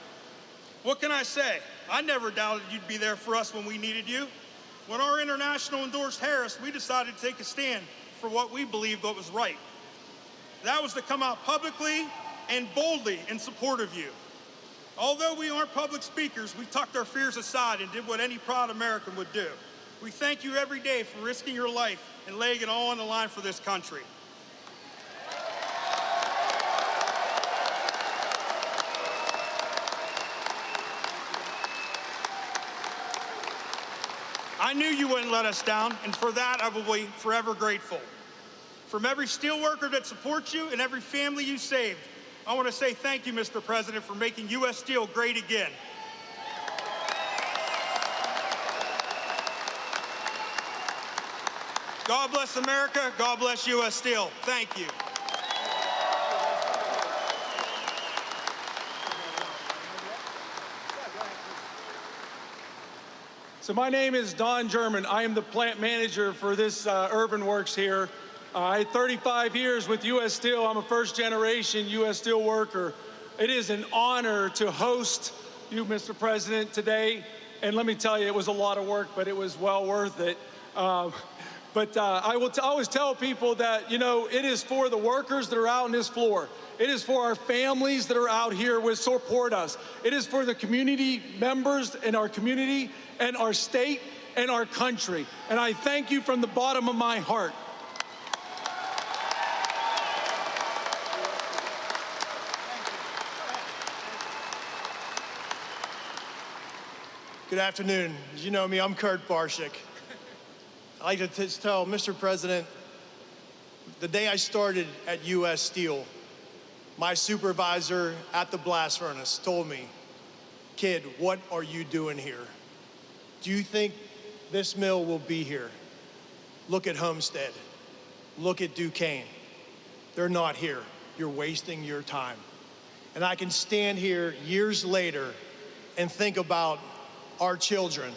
What can I say? I never doubted you'd be there for us when we needed you. When our international endorsed Harris, we decided to take a stand for what we believed was right. That was to come out publicly and boldly in support of you. Although we aren't public speakers, we tucked our fears aside and did what any proud American would do. We thank you every day for risking your life and laying it all on the line for this country. I knew you wouldn't let us down, and for that I will be forever grateful. From every steelworker that supports you and every family you saved, I want to say thank you, Mr. President, for making U.S. Steel great again. God bless America. God bless U.S. Steel. Thank you. So my name is Don German. I am the plant manager for this Urban Works here. I had 35 years with U.S. Steel. I'm a first-generation U.S. Steel worker. It is an honor to host you, Mr. President, today. And let me tell you, it was a lot of work, but it was well worth it. I will always tell people that, you know, it is for the workers that are out on this floor. It is for our families that are out here who support us. It is for the community members in our community and our state and our country. And I thank you from the bottom of my heart. Good afternoon. As you know me, I'm Kurt Barshik. I like to tell Mr. President, the day I started at U.S. Steel, my supervisor at the blast furnace told me, kid, what are you doing here? Do you think this mill will be here? Look at Homestead. Look at Duquesne. They're not here. You're wasting your time. And I can stand here years later and think about our children,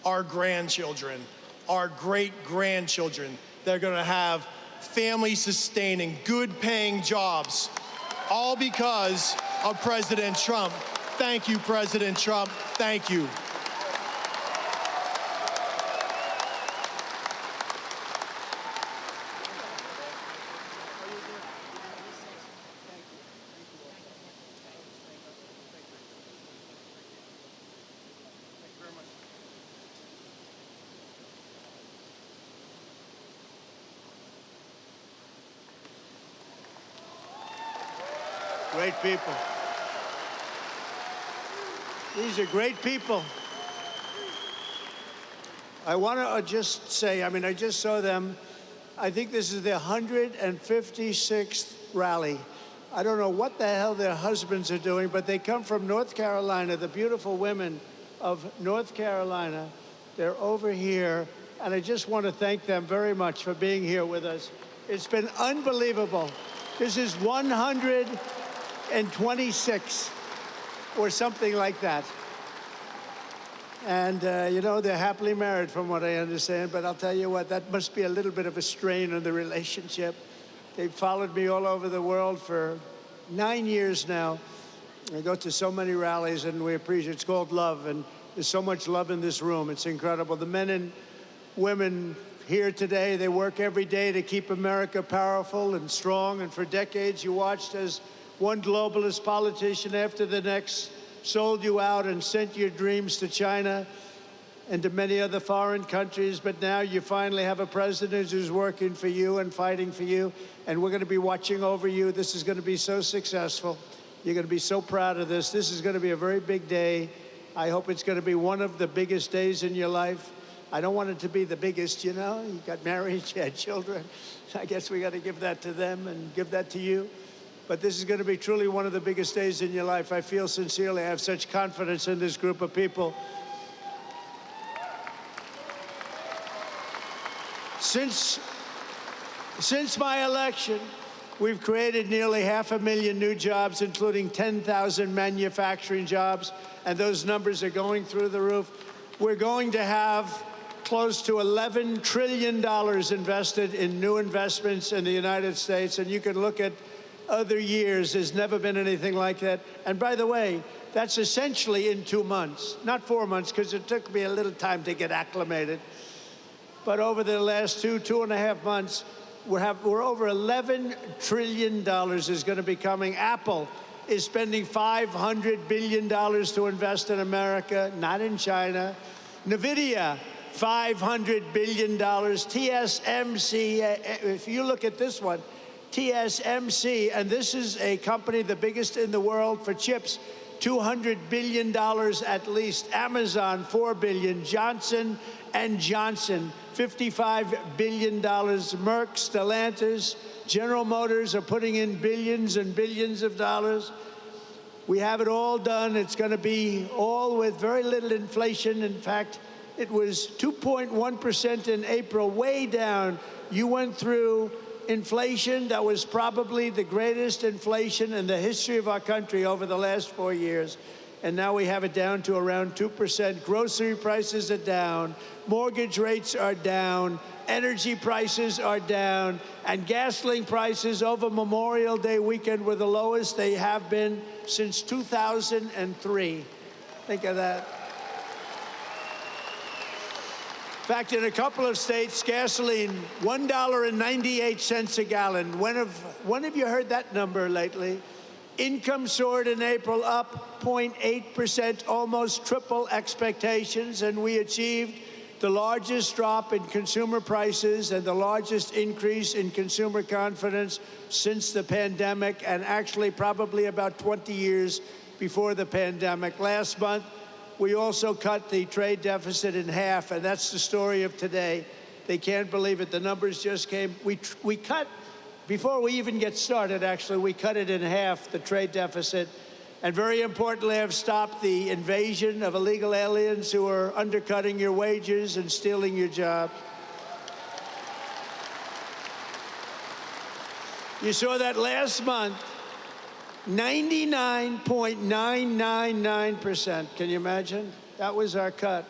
our grandchildren, our great-grandchildren that are gonna have family-sustaining, good-paying jobs, all because of President Trump. Thank you, President Trump. Thank you. Great people. These are great people. I want to just say, I just saw them. I think this is their 156th rally. I don't know what the hell their husbands are doing, but they come from North Carolina, the beautiful women of North Carolina. They're over here, and I just want to thank them very much for being here with us. It's been unbelievable. This is 126 or something like that. And, they're happily married from what I understand, but I'll tell you what, that must be a little bit of a strain on the relationship. They've followed me all over the world for 9 years now. I go to so many rallies, and we appreciate it. It's called love, and there's so much love in this room. It's incredible. The men and women here today, they work every day to keep America powerful and strong, and for decades you watched as one globalist politician after the next sold you out and sent your dreams to China and to many other foreign countries, but now you finally have a president who's working for you and fighting for you, and we're going to be watching over you. This is going to be so successful. You're going to be so proud of this. This is going to be a very big day. I hope it's going to be one of the biggest days in your life. I don't want it to be the biggest, you got married, you had children. I guess we got to give that to them and give that to you. But this is going to be truly one of the biggest days in your life. I feel sincerely, I have such confidence in this group of people. Since my election, we've created nearly 500,000 new jobs, including 10,000 manufacturing jobs, and those numbers are going through the roof. We're going to have close to $11 trillion invested in new investments in the United States, and you can look at other years. There's never been anything like that. And by the way, that's essentially in 2 months, not 4 months, because it took me a little time to get acclimated. But over the last 2.5 months, we're over $11 trillion is going to be coming. Apple is spending $500 billion to invest in America, not in China. NVIDIA, $500 billion. TSMC, if you look at this one, TSMC, and this is a company the biggest in the world for chips, $200 billion at least. Amazon, $4 billion. Johnson & Johnson, $55 billion. Merck, Stellantis, General Motors are putting in billions and billions of dollars. We have it all done. It's going to be all with very little inflation. In fact, it was 2.1% in April, way down. You went through inflation that was probably the greatest inflation in the history of our country over the last 4 years. And now we have it down to around 2%. Grocery prices are down. Mortgage rates are down. Energy prices are down. And gasoline prices over Memorial Day weekend were the lowest they have been since 2003. Think of that. In fact, in a couple of states, gasoline, $1.98 a gallon. When have you heard that number lately? Income soared in April, up 0.8%, almost triple expectations, and we achieved the largest drop in consumer prices and the largest increase in consumer confidence since the pandemic, and actually probably about 20 years before the pandemic. Last month, we also cut the trade deficit in half, and that's the story of today. They can't believe it. The numbers just came. We cut, before we even get started, actually, we cut it in half, the trade deficit. And very importantly, have stopped the invasion of illegal aliens who are undercutting your wages and stealing your jobs. You saw that last month, 99.999%. Can you imagine? That was our cut.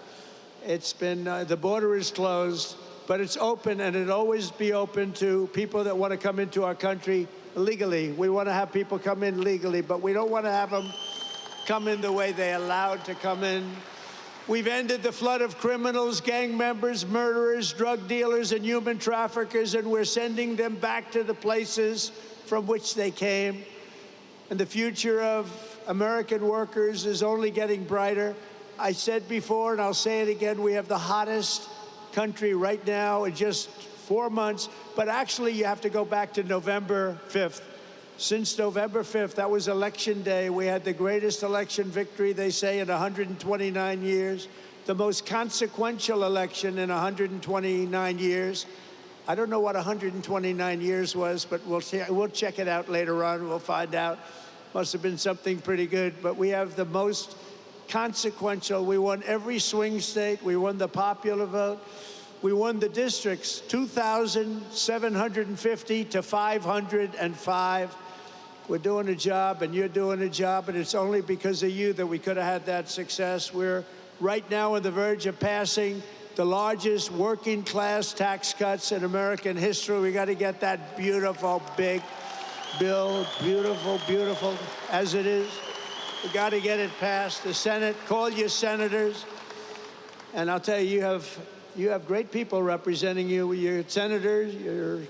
It's been, the border is closed, but it's open, and it'll always be open to people that want to come into our country legally. We want to have people come in legally, but we don't want to have them come in the way they allowed to come in. We've ended the flood of criminals, gang members, murderers, drug dealers, and human traffickers, and we're sending them back to the places from which they came. And the future of American workers is only getting brighter. I said before, and I'll say it again, we have the hottest country right now in just 4 months, but actually you have to go back to November 5th. Since November 5th, that was election day, we had the greatest election victory, they say, in 129 years, the most consequential election in 129 years. I don't know what 129 years was, but we'll check it out later on. We'll find out. Must have been something pretty good, but we have the most consequential. We won every swing state. We won the popular vote. We won the districts, 2,750 to 505. We're doing a job, and you're doing a job, and it's only because of you that we could have had that success. We're right now on the verge of passing the largest working class tax cuts in American history. We got to get that beautiful, big bill, beautiful, beautiful as it is. We got to get it passed. The Senate, call your senators. And I'll tell you, you have great people representing you. Your senators, your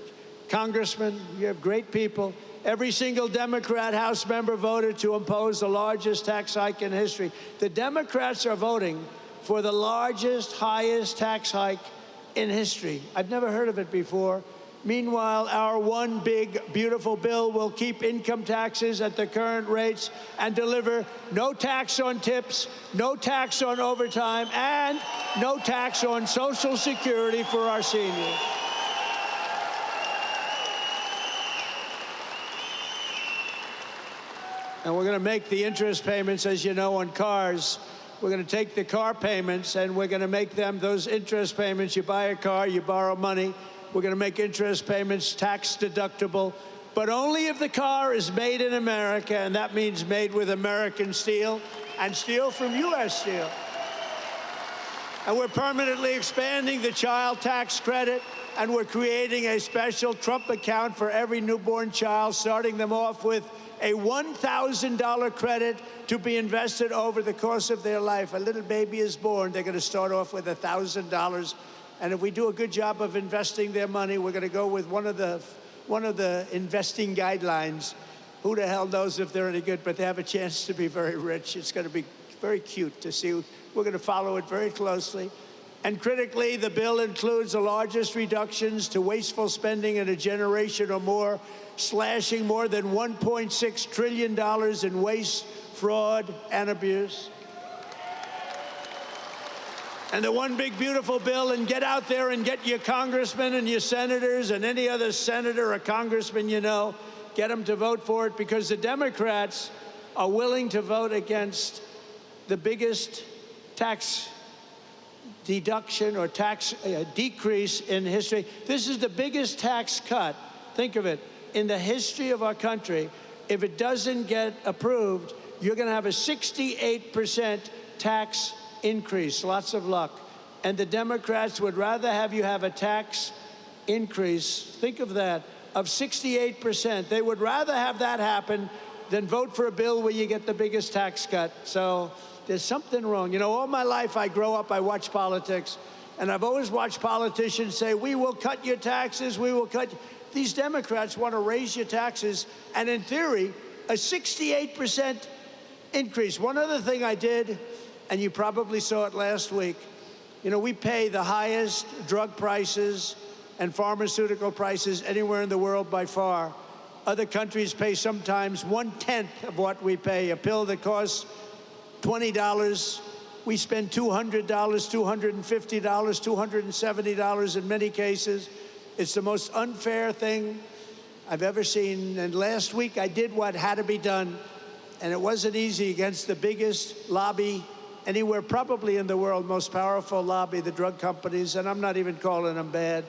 congressmen, you have great people. Every single Democrat House member voted to impose the largest tax hike in history. The Democrats are voting for the largest, highest tax hike in history. I've never heard of it before. Meanwhile, our one big, beautiful bill will keep income taxes at the current rates and deliver no tax on tips, no tax on overtime, and no tax on Social Security for our seniors. And we're going to make the interest payments, as you know, on cars. We're going to take the car payments, and we're going to make them, those interest payments. You buy a car, you borrow money. We're going to make interest payments tax deductible, but only if the car is made in America, and that means made with American steel and steel from U.S. Steel. And we're permanently expanding the child tax credit, and we're creating a special Trump account for every newborn child, starting them off with a $1,000 credit to be invested over the course of their life. A little baby is born, they're going to start off with $1,000. And if we do a good job of investing their money, we're going to go with one of the investing guidelines. Who the hell knows if they're any good, but they have a chance to be very rich. It's going to be very cute to see. We're going to follow it very closely. And critically, the bill includes the largest reductions to wasteful spending in a generation or more, slashing more than $1.6 trillion in waste, fraud, and abuse. And the one big beautiful bill, and get out there and get your congressmen and your senators and any other senator or congressman you know, get them to vote for it, because the Democrats are willing to vote against the biggest tax deduction or tax decrease in history. This is the biggest tax cut, think of it, in the history of our country. If it doesn't get approved, you're going to have a 68% tax increase. Lots of luck. And the Democrats would rather have you have a tax increase, think of that, of 68%. They would rather have that happen than vote for a bill where you get the biggest tax cut. So there's something wrong. You know, all my life I grow up, I watch politics, and I've always watched politicians say, we will cut your taxes, we will cut. These Democrats want to raise your taxes, and in theory, a 68% increase. One other thing I did, and you probably saw it last week, you know, we pay the highest drug prices and pharmaceutical prices anywhere in the world by far. Other countries pay sometimes 1/10 of what we pay. A pill that costs $20, we spend $200, $250, $270 in many cases. It's the most unfair thing I've ever seen. And last week I did what had to be done. and it wasn't easy against the biggest lobby anywhere probably in the world, most powerful lobby, the drug companies, and I'm not even calling them bad,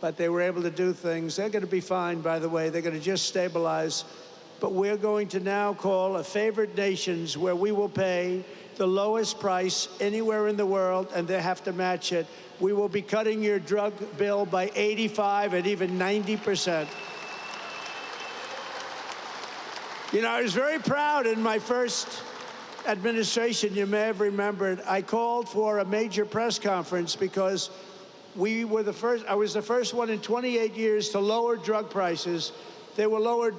but they were able to do things. They're going to be fine, by the way. They're going to just stabilize. But we're going to now call a favored nations where we will pay the lowest price anywhere in the world, and they have to match it. We will be cutting your drug bill by 85 and even 90%. You know, I was very proud in my first administration. You may have remembered, I called for a major press conference because we were the first, I was the first one in 28 years to lower drug prices. They were lowered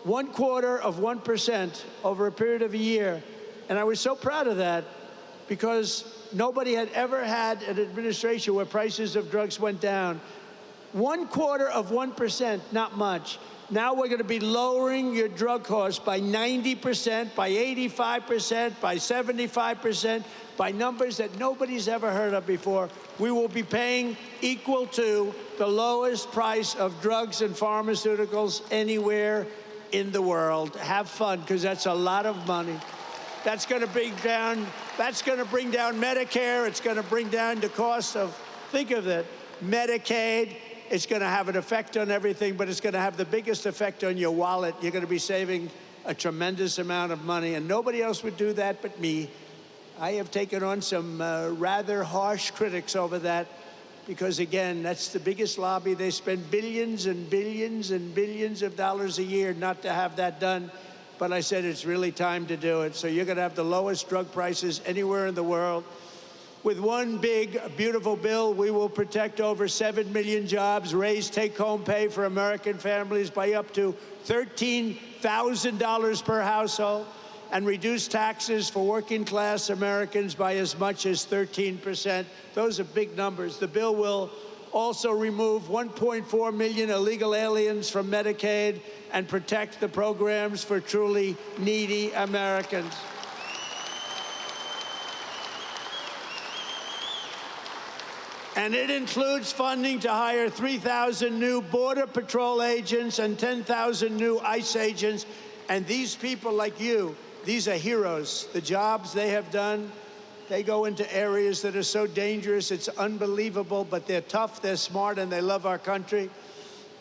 0.25% over a period of a year. And I was so proud of that because nobody had ever had an administration where prices of drugs went down. 0.25%, not much. Now we're going to be lowering your drug costs by 90%, by 85%, by 75%, by numbers that nobody's ever heard of before. We will be paying equal to the lowest price of drugs and pharmaceuticals anywhere in the world. Have fun, because that's a lot of money. That's going to bring down Medicare. It's going to bring down the cost of, think of it, Medicaid. It's going to have an effect on everything, but it's going to have the biggest effect on your wallet. You're going to be saving a tremendous amount of money, and nobody else would do that but me. I have taken on some rather harsh critics over that because, again, that's the biggest lobby. They spend billions and billions and billions of dollars a year not to have that done. But I said it's really time to do it. So you're going to have the lowest drug prices anywhere in the world. With one big, beautiful bill, we will protect over 7 million jobs, raise take-home pay for American families by up to $13,000 per household, and reduce taxes for working-class Americans by as much as 13%. Those are big numbers. The bill will also remove 1.4 million illegal aliens from Medicaid and protect the programs for truly needy Americans. And it includes funding to hire 3,000 new Border Patrol agents and 10,000 new ICE agents. And these people like you, these are heroes. The jobs they have done, they go into areas that are so dangerous, it's unbelievable, but they're tough, they're smart, and they love our country.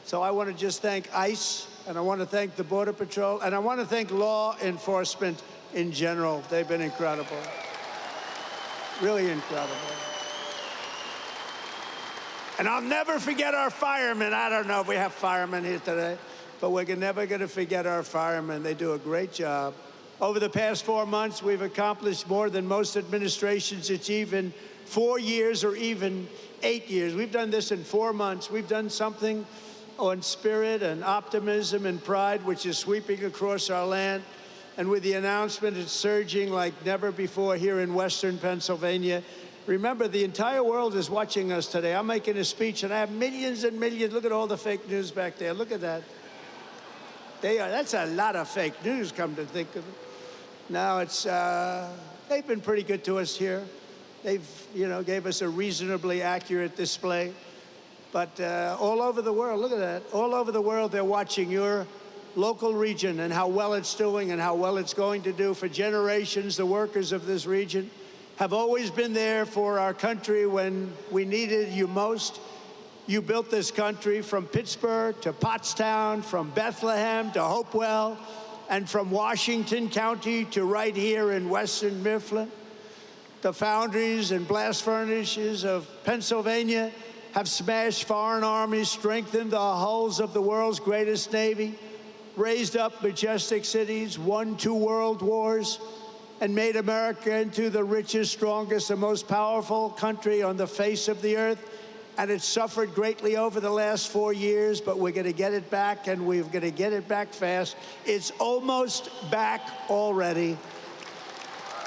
So I want to just thank ICE, and I want to thank the Border Patrol, and I want to thank law enforcement in general. They've been incredible. Really incredible. And I'll never forget our firemen. I don't know if we have firemen here today, but we're never going to forget our firemen. They do a great job. Over the past 4 months, we've accomplished more than most administrations achieve in 4 years or even 8 years. We've done this in 4 months. We've done something on spirit and optimism and pride, which is sweeping across our land. And with the announcement, it's surging like never before here in Western Pennsylvania. Remember, the entire world is watching us today. I'm making a speech, and I have millions and millions. Look at all the fake news back there. Look at that. That's a lot of fake news, come to think of it. Now, they've been pretty good to us here. They've, gave us a reasonably accurate display. But all over the world, look at that. All over the world, they're watching your local region and how well it's doing and how well it's going to do. For generations, the workers of this region have always been there for our country when we needed you most. You built this country from Pittsburgh to Pottstown, from Bethlehem to Hopewell, and from Washington County to right here in Western Mifflin. The foundries and blast furnaces of Pennsylvania have smashed foreign armies, strengthened the hulls of the world's greatest navy, raised up majestic cities, won 2 world wars, and made America into the richest, strongest, and most powerful country on the face of the earth. And it's suffered greatly over the last 4 years, but we're going to get it back, and we're going to get it back fast. It's almost back already.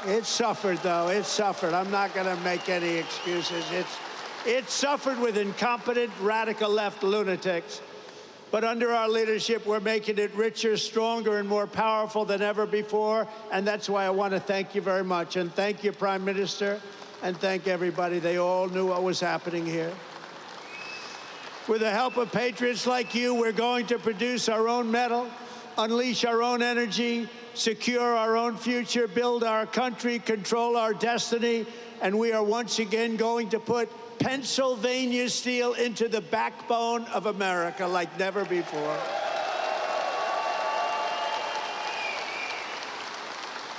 It suffered, though. It suffered. I'm not going to make any excuses. It suffered with incompetent, radical left lunatics. But under our leadership, we're making it richer, stronger, and more powerful than ever before. And that's why I want to thank you very much. And thank you, Prime Minister, and thank everybody. They all knew what was happening here. With the help of patriots like you, we're going to produce our own metal, unleash our own energy, secure our own future, build our country, control our destiny, and we are once again going to put Pennsylvania steel into the backbone of America like never before.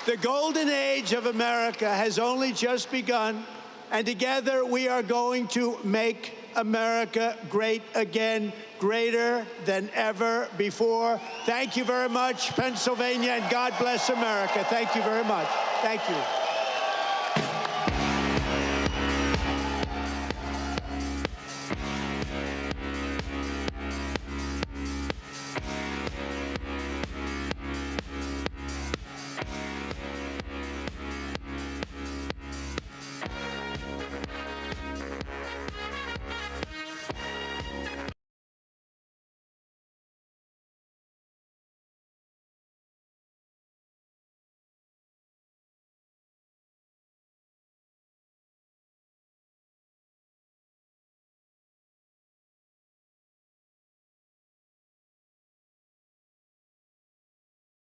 The golden age of America has only just begun, and together we are going to make America great again, greater than ever before. Thank you very much, Pennsylvania, and God bless America. Thank you very much. Thank you.